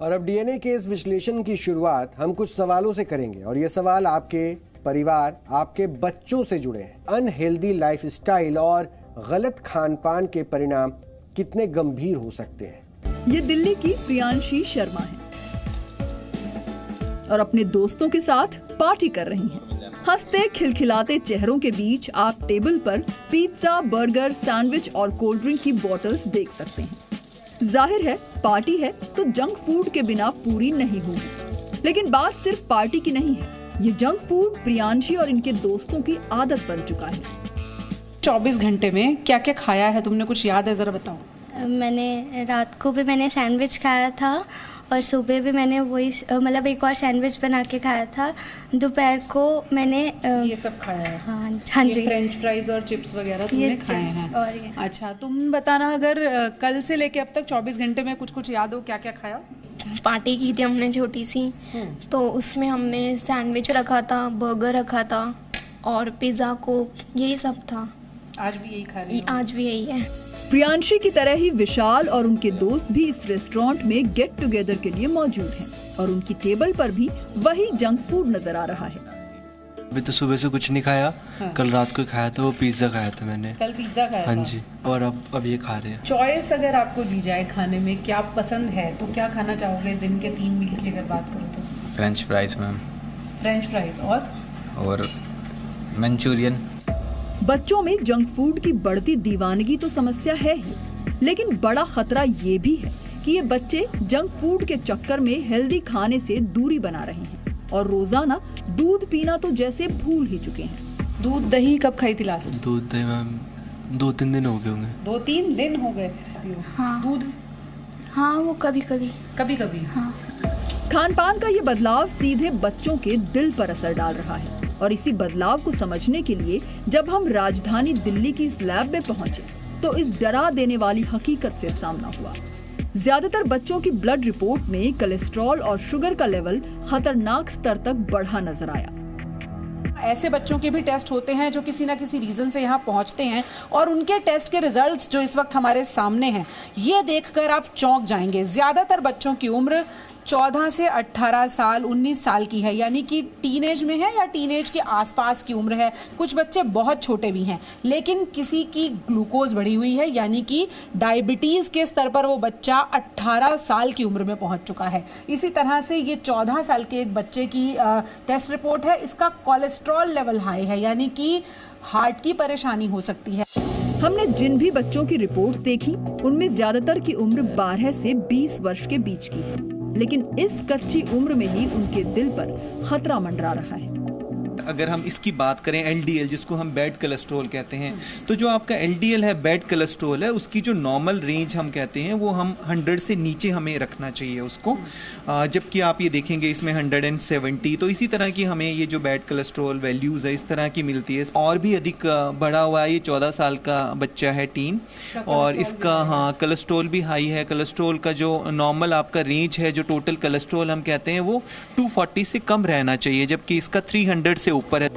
और अब डीएनए के इस विश्लेषण की शुरुआत हम कुछ सवालों से करेंगे और ये सवाल आपके परिवार, आपके बच्चों से जुड़े हैं। अनहेल्दी लाइफस्टाइल और गलत खान-पान के परिणाम कितने गंभीर हो सकते हैं। ये दिल्ली की प्रियांशी शर्मा है और अपने दोस्तों के साथ पार्टी कर रही हैं। हंसते खिलखिलाते चेहरों के बीच आप टेबल पर पिज्जा, बर्गर, सैंडविच और कोल्ड ड्रिंक की बोतल्स देख सकते हैं। जाहिर है पार्टी है तो जंक फूड के बिना पूरी नहीं होगी। लेकिन बात सिर्फ पार्टी की नहीं है, ये जंक फूड प्रियांशी और इनके दोस्तों की आदत बन चुका है। 24 घंटे में क्या क्या खाया है तुमने, कुछ याद है, जरा बताओ। मैंने रात को भी मैंने सैंडविच खाया था और सुबह भी मैंने वही मतलब एक और सैंडविच बना के खाया था। दोपहर को मैंने ये सब खाया है। हाँ जी, फ्रेंच फ्राइज और चिप्स वगैरह तुमने खाए हैं। और ये अच्छा, तुम बताना, अगर कल से लेके अब तक 24 घंटे में कुछ याद हो, क्या क्या खाया? पार्टी की थी हमने छोटी सी, तो उसमें हमने सैंडविच रखा था, बर्गर रखा था और पिज़्ज़ा, कोक, यही सब था। आज भी यही खा रही? आज भी यही है। प्रियांशी की तरह ही विशाल और उनके दोस्त भी इस रेस्टोरेंट में गेट टुगेदर के लिए मौजूद हैं और उनकी टेबल पर भी वही जंक फूड नजर आ रहा है। अभी तो सुबह से कुछ नहीं खाया। हाँ। कल रात को खाया था, वो पिज्ज़ा खाया था मैंने। कल पिज्ज़ा खाया हाँ था? जी, और अब ये खा रहे हैं। चॉइस अगर आपको दी जाए खाने में, क्या पसंद है तो क्या खाना चाहोगे? दिन के 3 मील की अगर बात करो तो? French fries ma'am. French fries और मंचूरियन। बच्चों में जंक फूड की बढ़ती दीवानगी तो समस्या है ही, लेकिन बड़ा खतरा ये भी है कि ये बच्चे जंक फूड के चक्कर में हेल्दी खाने से दूरी बना रहे हैं और रोजाना दूध पीना तो जैसे भूल ही चुके हैं। दूध दही कब खाई थी लास्ट? दूध दही मैम 2-3 दिन हो गए होंगे। 2-3 दिन हो गए? हाँ। दूध? हाँ, वो कभी कभी। हाँ। खान पान का ये बदलाव सीधे बच्चों के दिल पर असर डाल रहा है और इसी बदलाव को समझने के लिए जब हम राजधानी दिल्ली की इस लैब में पहुंचे तो इस डरा देने वाली हकीकत से सामना हुआ। ज्यादातर बच्चों की ब्लड रिपोर्ट में कोलेस्ट्रॉल और शुगर का लेवल खतरनाक स्तर तक बढ़ा नजर आया। ऐसे बच्चों के भी टेस्ट होते हैं जो किसी ना किसी रीज़न से यहाँ पहुँचते हैं और उनके टेस्ट के रिजल्ट्स जो इस वक्त हमारे सामने हैं, ये देखकर आप चौंक जाएंगे। ज़्यादातर बच्चों की उम्र 14 से 18 साल, 19 साल की है, यानी कि टीनेज में है या टीनेज के आसपास की उम्र है। कुछ बच्चे बहुत छोटे भी हैं, लेकिन किसी की ग्लूकोज बढ़ी हुई है, यानी कि डायबिटीज़ के स्तर पर वो बच्चा 18 साल की उम्र में पहुंच चुका है। इसी तरह से ये 14 साल के एक बच्चे की टेस्ट रिपोर्ट है, इसका कोलेस्ट्रॉल लेवल हाई है, यानी कि हार्ट की परेशानी हो सकती है। हमने जिन भी बच्चों की रिपोर्ट्स देखी उनमें ज्यादातर की उम्र 12 से 20 वर्ष के बीच की है, लेकिन इस कच्ची उम्र में ही उनके दिल पर खतरा मंडरा रहा है। अगर हम इसकी बात करें एलडीएल, जिसको हम बैड कोलेस्ट्रॉल कहते हैं, तो जो आपका एलडीएल है, बैड कोलेस्ट्रॉल है, उसकी जो नॉर्मल रेंज हम कहते हैं वो हम 100 से नीचे हमें रखना चाहिए उसको। जबकि आप ये देखेंगे इसमें 170, तो इसी तरह की हमें ये जो बैड कोलेस्ट्रॉल वैल्यूज़ है इस तरह की मिलती है। और भी अधिक बढ़ा हुआ है, ये 14 साल का बच्चा है, टीन, और इसका कोलेस्ट्रॉल भी हाई है। कोलेस्ट्रॉल का जो नॉर्मल आपका रेंज है, जो टोटल कोलेस्ट्रॉल हम कहते हैं, वो 240 से कम रहना चाहिए, जबकि इसका 300 से ऊपर है।